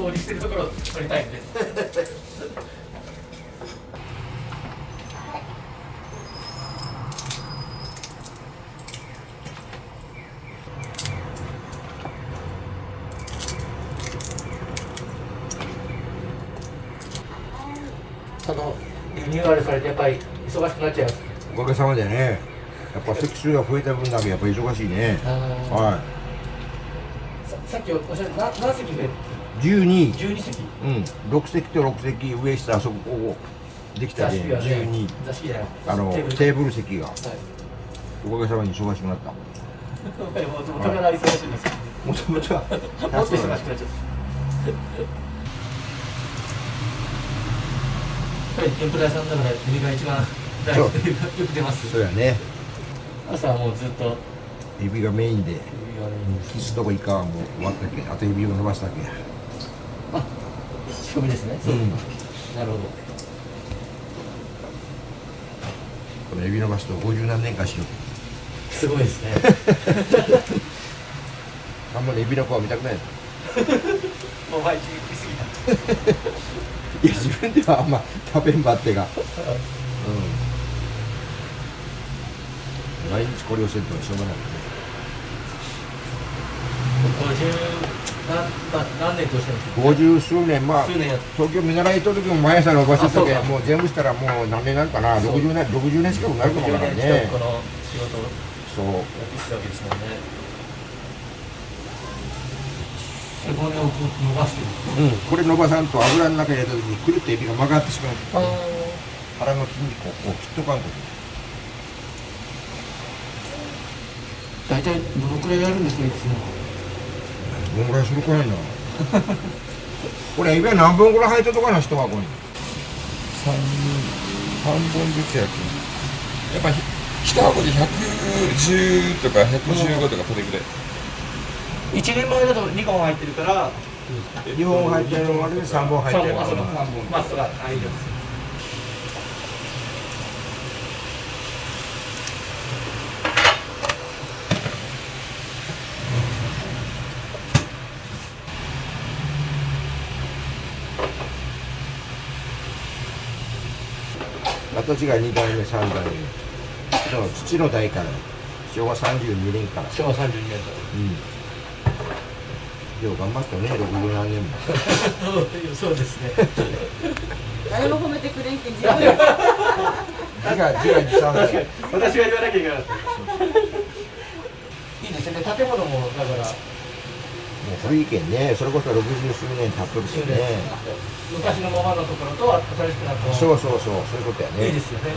掃除してるところを撮りたいんで。リニューアルされてやっぱり忙しくなっちゃいます。おかげさまでね、やっぱ席数が増えた分だけやっぱり忙しいね。はい。さっきおっしゃった何席増え12席。うん、6席と6席上下あそこできたで12、座敷じゃないテーブル席が、はい、おかげさまに忙しくなった。もともとから忙しいんですけど、もともとはもっと忙しくなっちゃった。天ぷら屋さんだからエビが一番大好きでよく出ます。そうやね。朝はもうずっとエビがメインで、キスとこイカはもう終わったけ、あとエビを伸ばしたけ。あ、仕込みですね。そう、なるほど。このエビ伸ばすと50何年かしよう。すごいですね。あんまりエビの子は見たくない。もう毎日食いすぎた。いや自分ではあんま食べんばってが、毎日これをせんとしょうがない。何年としてるんですか。50数年、まあ東京見習いとる時も毎朝伸ばしてたけど、もう全部したらもう何年になるかな、60年近くなるかもわからんね。この仕事をそうやってきたわけですもんね。これを伸ばしてる。これ伸ばさんと油の中に入れた時にくるっとエビが曲がってしまう。腹の筋肉をこう切っとかんこと。大体どのくらいやるんですか、いつも。どのくらいするかいな。これエビは何本ぐらい入ったとかな、一箱に。3本ずつやけ。やっぱ一箱で110とか115とかそれぐらい。1人前だと2本入ってるから2本入ってるのが3本入ってるのがマストが入るんです。私が2代目3代目父の代から昭和32年から昭和32年からよう頑張ったね、60何年も。そうですね。誰も褒めてくれんけん自分自画自賛だ。私が言わなきゃいけない。いいですね、建物もだからもう古いけんね、それこそ60数年経っとるしね。昔のままのところと新しくなった。そうそうそう、そういうことやね。いいですよね。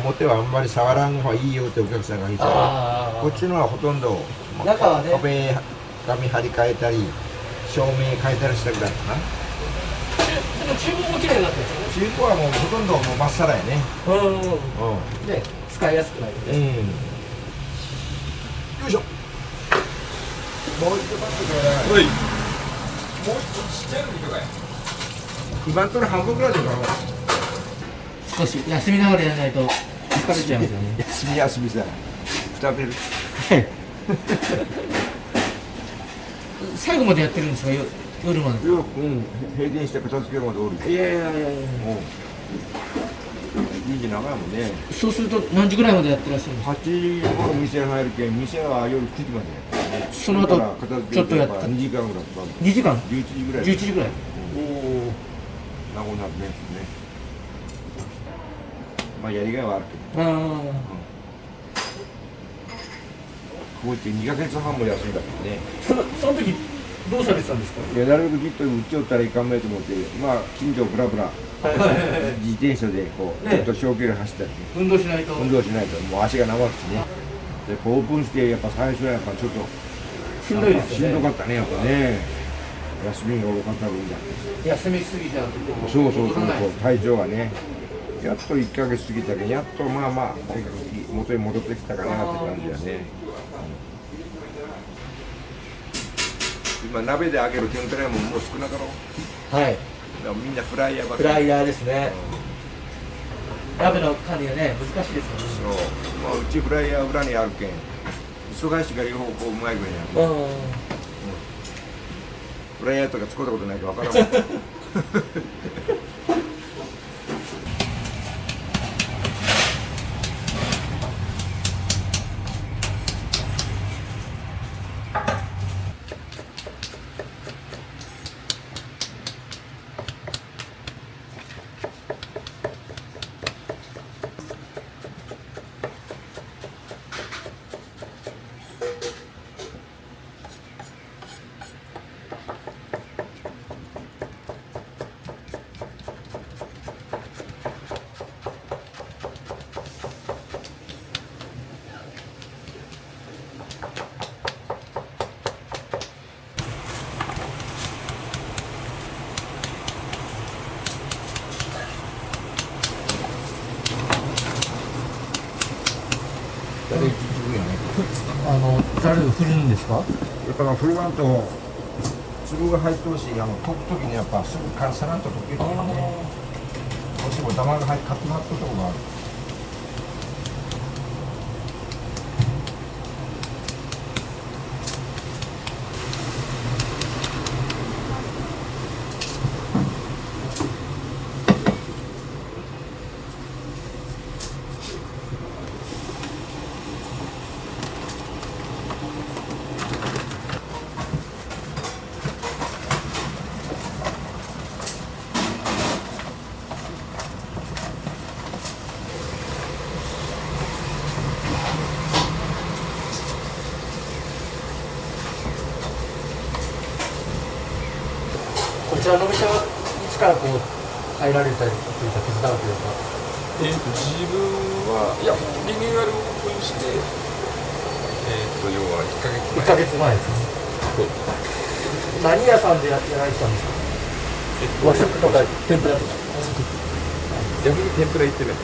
表はあんまり触らん方がいいよってお客さんがいたら、こっちのはほとんど中はね、壁紙張り替えたり照明変えたりしたぐらいかな。でも厨房も綺麗になってるんですよね。中古はもうほとんどもうまっさらやね。で、使いやすくなるよね。よいしょ。もう一度待ってください。はい。もう一個ちっちゃいの見とかい。今んところ半分ぐらいで頑張る。少し休みながらやらないと疲れちゃいますよね。休みさ。くたべる。最後までやってるんですか、夜まで。閉店して片付けるまでおる。いやいやいやいや。いいじゃ長いもんね。そうすると何時ぐらいまでやってらっしゃるんですか。8時頃店入るけん、店は夜9時まで。その後ちょっとやった。2時間ぐらい。2時間。11時ぐらい。11時ぐらい。おお。なくなるね。まあやりがいはあるけど。こうやって2ヶ月半も休んだからね。その時どうされてたんですか。いや、なるべくじっと打ち寄ったらいかんめと思って、まあ近所ブラブラ自転車でこう、ちょっと小距離走ったりね。運動しないともう足が長くてね。でこうオープンしてやっぱ最初はやっぱちょっとしんどいですよね。しんどかったね、やっぱね。休みが多かった分だ。休みすぎちゃうとそう体調がね。やっと1ヶ月過ぎたけど、やっとまあまあ元に戻ってきたかなって感じだね。今鍋で揚げる天ぷらももう少なかろう。はい。みんなフライヤーばっかり。フライヤーですね。鍋の管理がね難しいですよね。そう。まあうちフライヤー裏にあるけん、忙しいから両方こううまいぐらいやる。フライヤーとか使ったことないから分からんわ。誰一分やね。ざる振るんですか？やっぱフルワンと粒が入ってほしい、溶くときにやっぱすぐからさらっと溶けるからね。どうしてもダマが入って固まったところがある。こちらのお店はいつからこう入られたりというか手伝うというか。自分はいやリニューアルオープンして要は1ヶ月1前ヶ月前ですね。何屋さんでやられてたんですか？和食とか天ぷらとか。逆に天ぷら行ってない。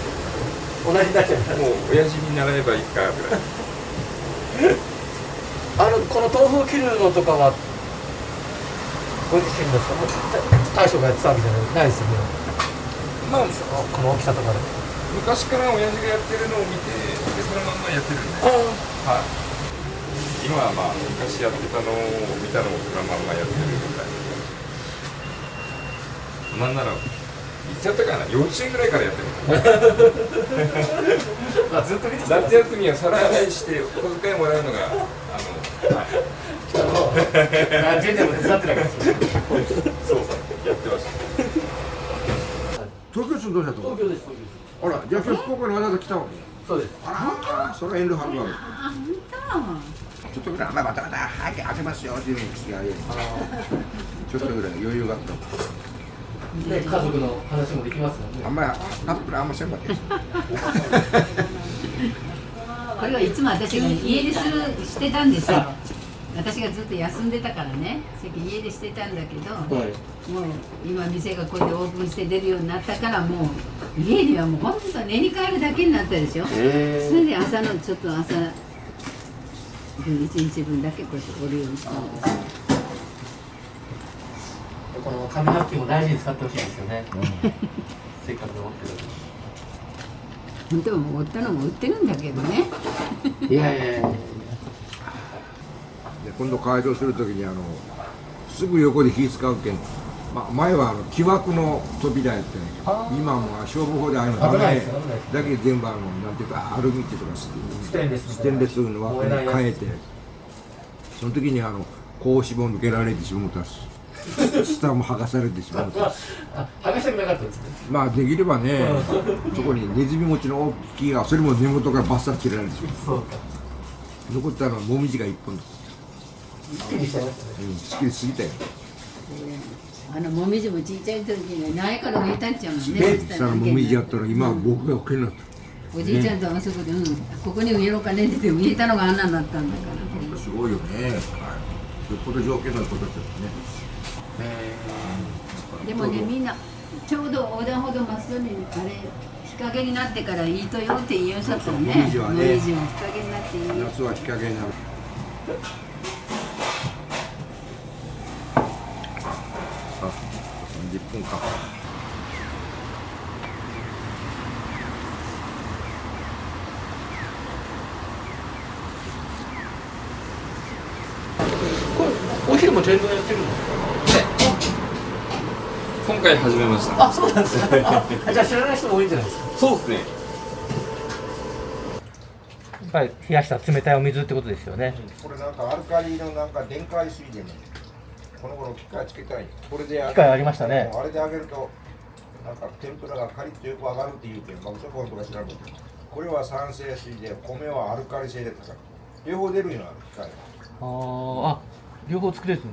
同じになっちゃいました。もう親父に習えばいいかぐらい。この豆腐を切るのとかはご自身ですか？もう大将がやってたわけじゃないですよね。まあこの大きさとかで。昔から親父がやってるのを見てでそのまんまやってるんで、はい、今はまあ昔やってたのを見たのをそのまんまやってるみたいな。なんならいつやったかな、幼稚園ぐらいからやってる。ずっと見てた。夏休みは皿洗いしてお小遣いもらうのが何十年も手伝ってるわけですよ。そうやってました。東京住んどるんやと思う。東京です。東京です。あら、じゃあ今日福岡にわざわざ来たわけ。そうです。あら、それは遠慮はんの。あ、本ちょっとぐらい、また早く開けますよっていうのにしてあげる。ちょっとぐらい余裕があった。ね、家族の話もできますよね。あんまりアップルあんませんばって。これはいつも私が家出してたんですよ。私がずっと休んでたからね、家出してたんだけど、もう今店がこうやってオープンして出るようになったから、もう家にはもう本当寝に帰るだけになったでしょ。それで朝のちょっと朝1日分だけこうやっておるようにしたんですよ。この紙ナプキンも大事に使ってほしいですよね。せっかく持ってる。本当はもう売ったのも売ってるんだけどね。いやいやいや。今度改造するときにすぐ横で火使うけん、前は木枠の扉やってね、今も消防法であるの危ないですよ。だけ全部なんていうかアルミっていうかステンレスの枠に変えて、その時に格子も抜けられてしまったし、下も剥がされてしまったし、剥がしたくなかったですね。まあできればね、そこにネズミ餅の大きいがそれも根元からバッサリ切られてしまう。そうか。残ったのはもみじが一本だ。すっきりしちゃいましたね。すっきりすぎたよ。もみじもちっちゃい時に苗から植えたんちゃうもんね。下のもみじやったら今は僕がおけになった。おじいちゃんとあそこで、ここに植えろかねって言って植えたのがあんなになったんだから。すごいよね。よっぽど条件のことだったね。でもね、みんなちょうど横断歩道真っすぐに日陰になってからいいとよって言いようさったのね。もみじはねもみじは日陰になっていいよ。夏は日陰になる。あ、30分か。これお昼も全部やってるんですか？今回始めました。あ、そうなんですか。あ、じゃあ知らない人も多いんじゃないですか。そうですね。やっぱり冷やした冷たいお水ってことですよね。これなんかアルカリのなんか電解水でね、この頃機械つけたい。これで機械ありましたね。あれで揚げるとなんか天ぷらがカリッとよく揚がるっていうけど、まあ嘘本とか知らんけど、これは酸性水で、米はアルカリ性で高い。両方出るような機械。あ、両方作れるんですね。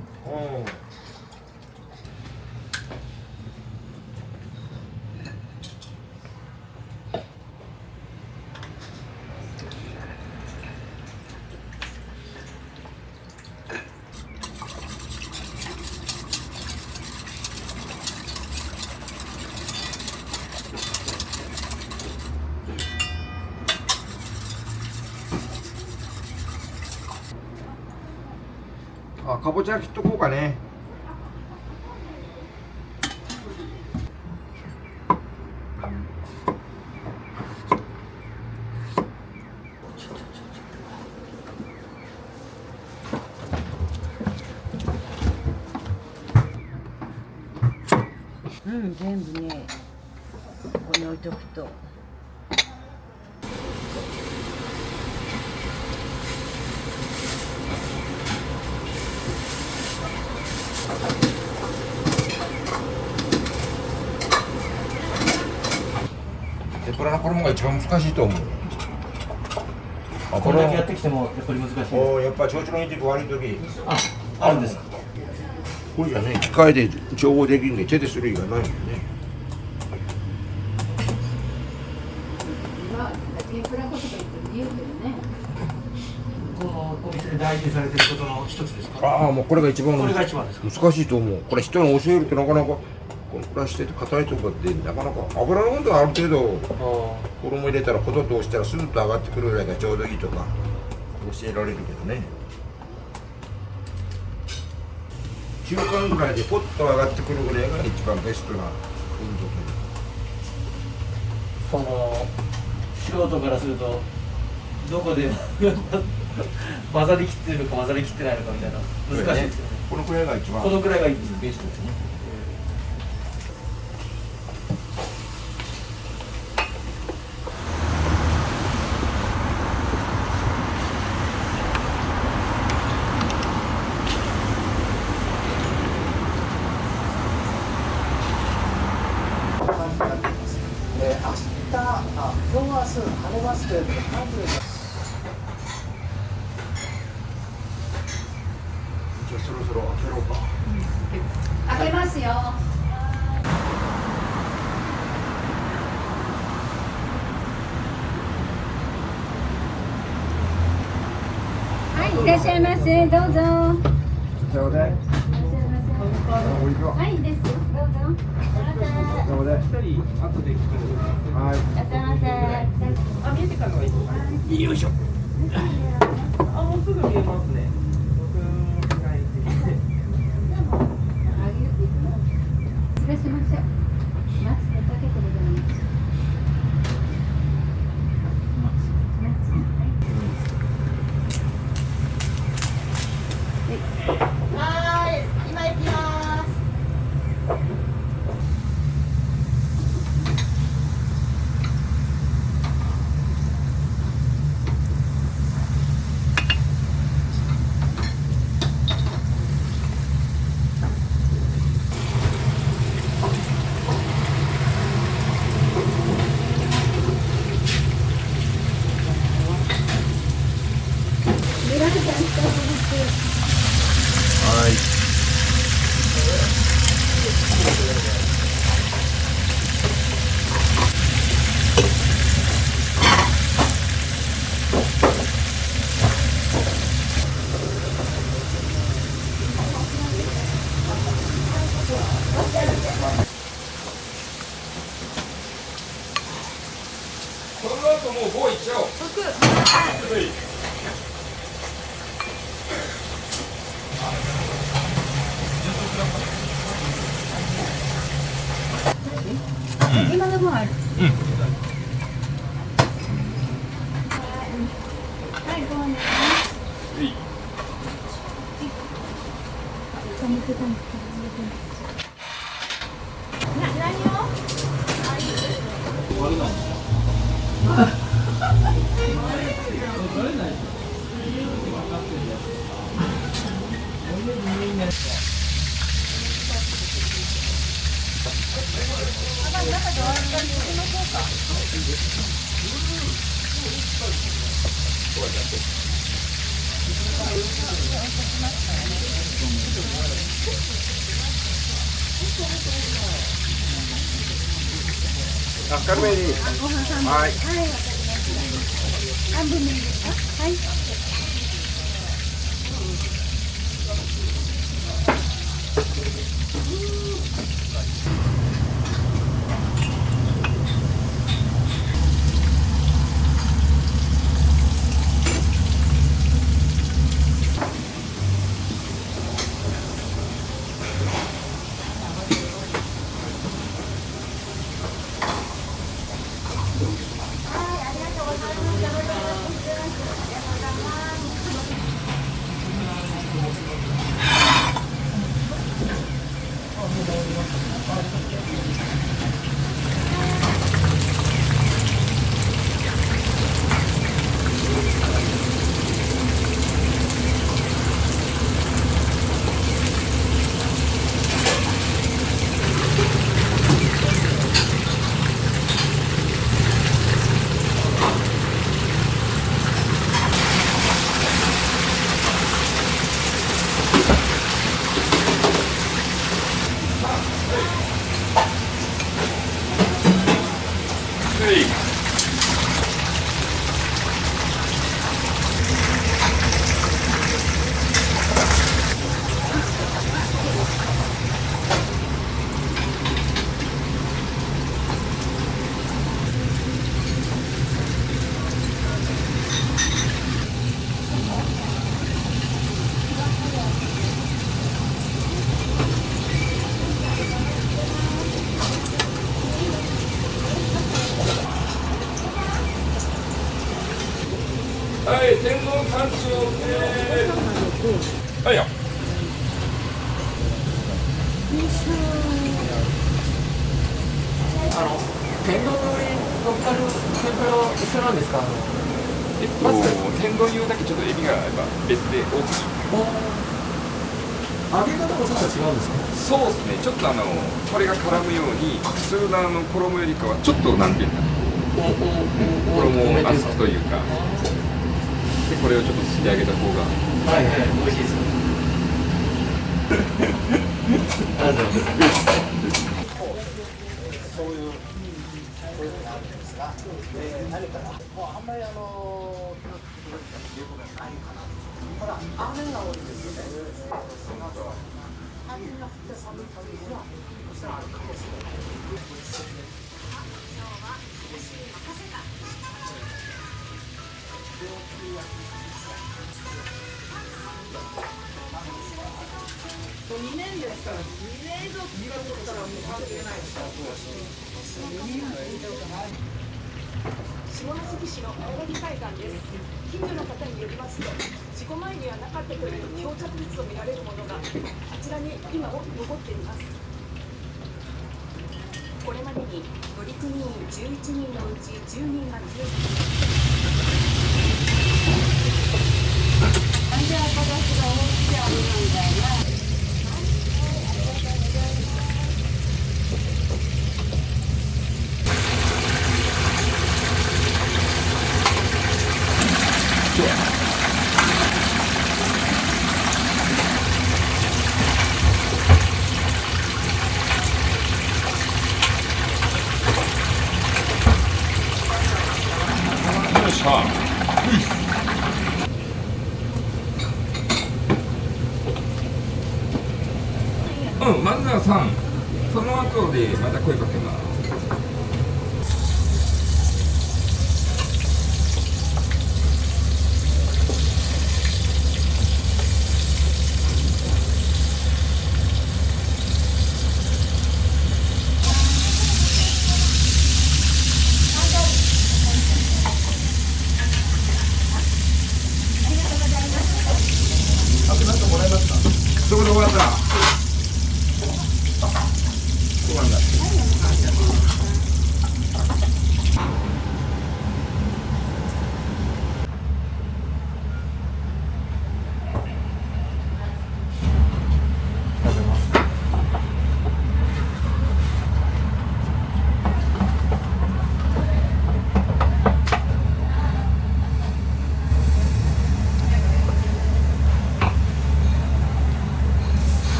あ、かぼちゃ切っとこうかね。うん、全部ね、ここに置いとくと。天ぷらの衣が一番難しいと思う。これだけやってきてもやっぱり難しい。やっぱ調子のいい時悪い時あるんですか。これじゃね、機械で調合できるんで手でする以外ないよね。今天ぷら粉とか言って言うけどね。このお店で大事にされてることの一つですか。ああ、もうこれが一番これが一番ですか。難しいと思う。これ人に教えるとなかなかこのくらいしてて硬いとかってなかなか油の温度がある程度衣入れたらほどと押したらスーッと上がってくるぐらいがちょうどいいとか教えられるけどね。中間ぐらいでポッと上がってくるぐらいが一番ベストな温度というか。その素人からするとどこで混ざりきってるのか混ざりきってないのかみたいな難しいですよね。このくらいが一番このくらいがいいベストですね。今日明日晴れますけれども、じゃあそろそろ開けろうか。開けますよ。はい、いらっしゃいませ。どうぞ。ちょうだい。はい、いいです。どうぞ。ちょうだい。はい。あ、見えてからのがいいですか。よいしょ。あ、もうすぐ見えますね。失礼しました。松手かけてございます。はい、今行きます。はい。この後もう5いっちゃおう。今のもある。はい、ごめんね。割れないんですか？割れないですよ。分かってるやつ。軽めに。はい。半分でいいですか？はい。はい、天皇山頂ではいよ。天丼に乗っかる天ぷらは一緒なんですか？天丼用だけちょっとエビがやっぱ別で大きい。揚げ方もちょっと違うんですか？そうですね、ちょっとこれが絡むように普通の衣よりかはちょっとなんていうか衣を厚くというかでこれをちょっと吸ってあげた方がはいはい、美味しいですよ。ありがとうございます。下関市の青柳海岸です。近所の方によりますと、事故前にはなかったという漂着物とみられるものがあちらに今も残っています。これまでに乗組員11人のうち10人が救助。じゃあ形が大きくあるんだよな。よいしょ。まずは3、その後でまた声かけます。どこで終わった？そうなんだ。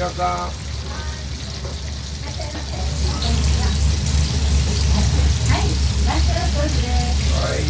木屋さん。はい。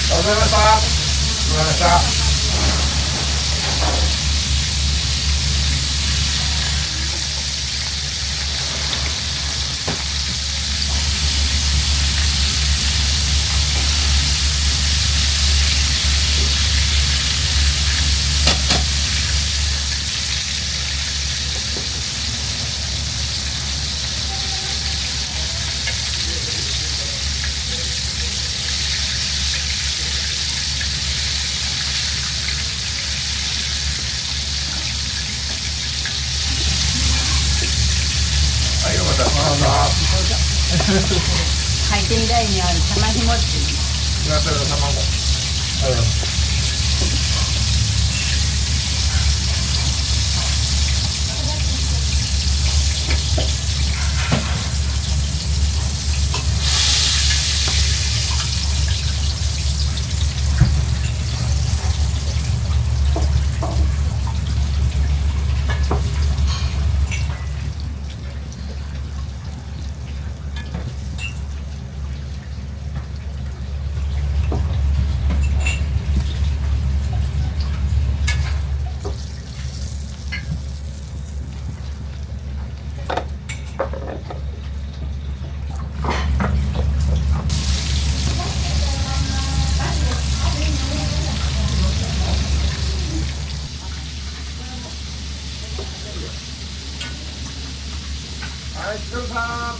ありがとうございました。ありがとうございました。はい、お待たせしました。回転台にある玉ひもっていう夏の卵。はい、ひとりさん。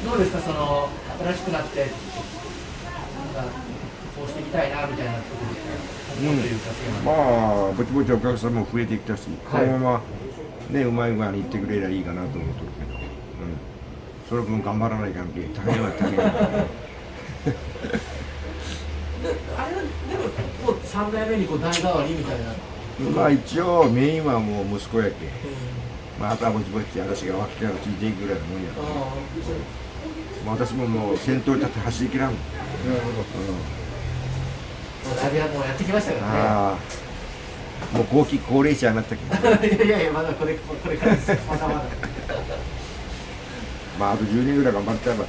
どうですか、その新しくなってなんかこうしていきたいなみたいなところって思うというか、まあぼちぼちお客さんも増えてきたし、このままねうまい具合にいってくれりゃいいかなと思ってるけど、その分頑張らない関係大変は大変。であれでももう3代目にこう代替わりみたいな。まあ一応メインはもう息子やけ、まああとはぼちぼち私が脇からついていくぐらいのもんやから、まあ私ももう先頭に立って走りきらん。なるほど。だいぶもうやってきましたからね。ああ、もう高齢者になったけど、いやいや、まだこれからですよ。まだまだ。まああと10年ぐらい頑張っちゃえば。あ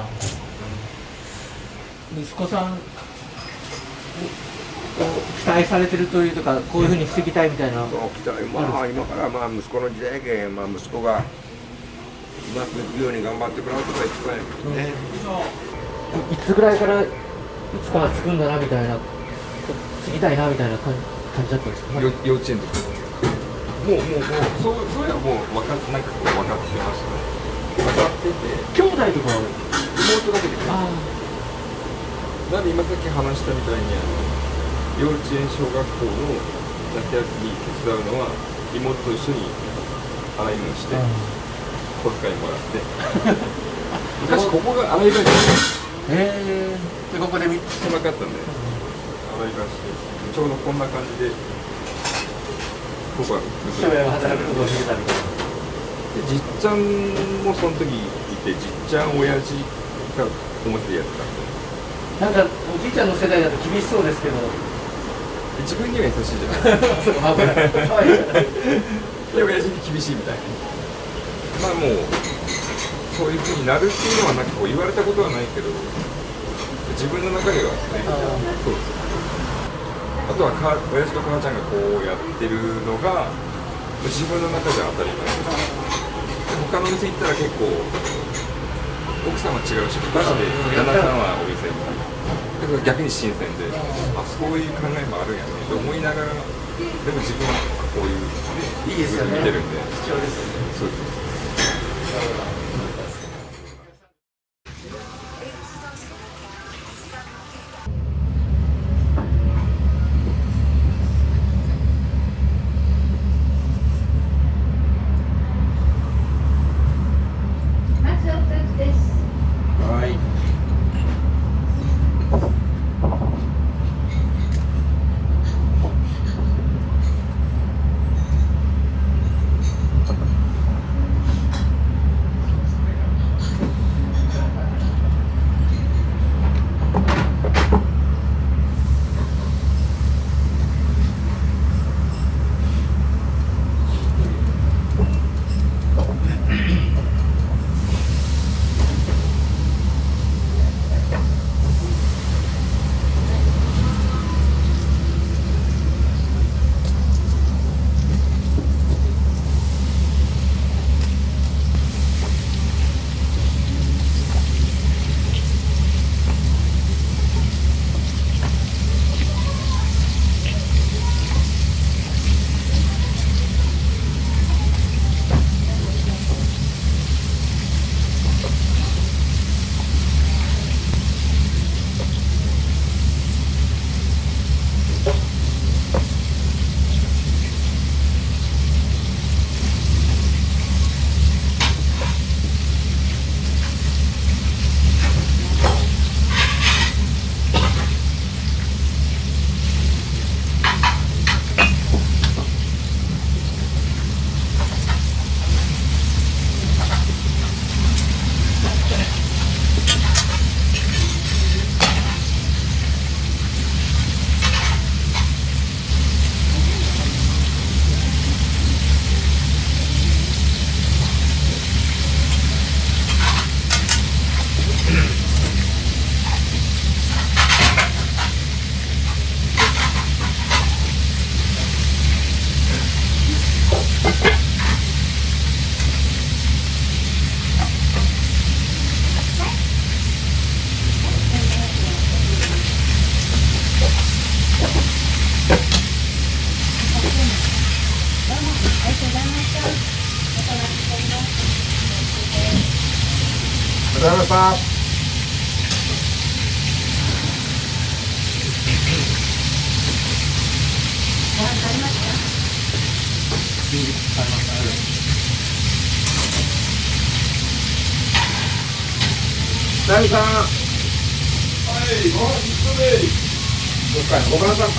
あ。息子さん期待されてるというか、こういうふうにしていきたいみたいな。そう期待、まあ今からまあ息子の時代やけん、まあ息子がうまくいくように頑張ってもらうことが一番やけどね。いつぐらいからいつかはつくんだなみたいな、継ぎたいなみたいな感じだったんですか。幼稚園とかそういうのはもう分かってましたね。分かってて、兄弟とかは。妹だけでなんで今さっき話したみたいに幼稚園小学校の夏休み手伝うのは妹と一緒に洗い物して小遣いもらって昔ここが洗い場にでここで見狭かったんで、洗い場してちょうどこんな感じでここは人が働くことを見てたみたいな。でじっちゃんもその時いて、じっちゃん親父が表でやってたんで、なんかおじいちゃんの世代だと厳しそうですけど。自分には優しいじゃないですか。そうか、危ない。可愛いから。で親父に厳しいみたいな。まあもうそういう風になるっていうのはなんかこう言われたことはないけど、自分の中ではね、そうです。あとは親父と母ちゃんがこうやってるのが自分の中では当たり前で、他の店行ったら結構奥さんは違う仕事して旦那さんはお店行ったり、だから逆に新鮮で、あ、そういう考えもあるんやねと思いながら、でも自分はこういうね、いいですよね。見てるんで、貴重ですよね。そうです。まずお二つです。はい。ございました。大さん。はい。どっかにご覧さんか。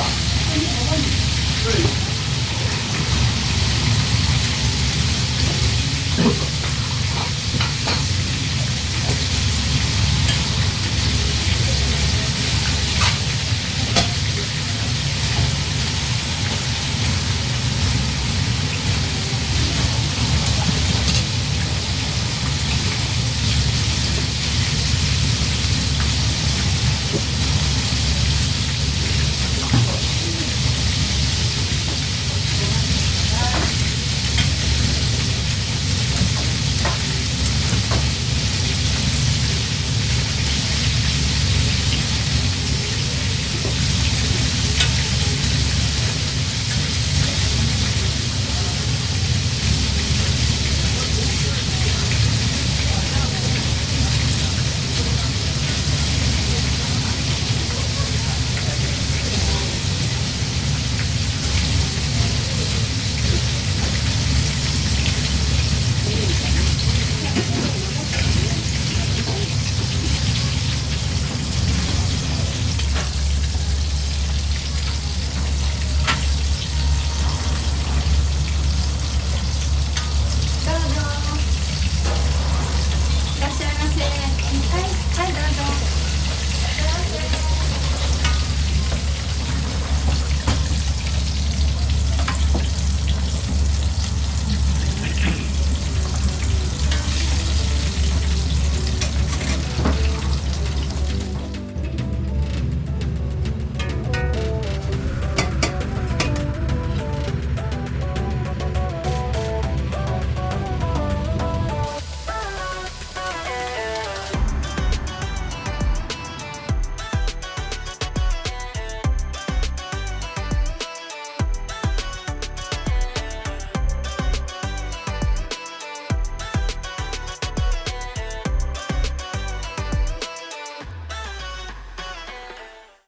しゃいませ。はい、はい、どうぞ。